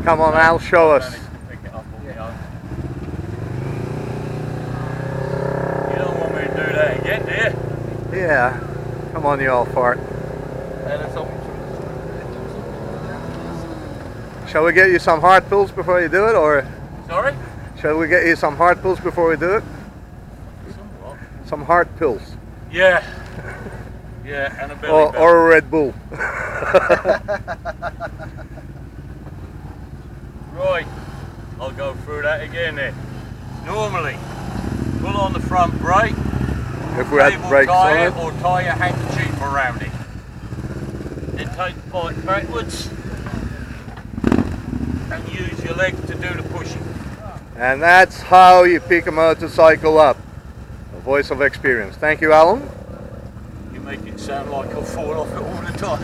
Come on, Al, show us. Managed to pick it up on my own. You don't want me to do that again, do you? Yeah. Come on, you old fart. Shall we get you some heart pulls before you do it, or? Sorry? Shall we get you some heart pulls before we do it? Some what? Some heart pills. Yeah. Yeah, and a belly belt. Or a Red Bull. Right, I'll go through that again then. Normally, pull on the front brake, If we had cable brakes on tie it. or tie your handkerchief around it. Then take the bike backwards and use your legs to do the pushing. And that's how you pick a motorcycle up. A voice of experience. Thank you, Alan. You make it sound like I fall off it all the time.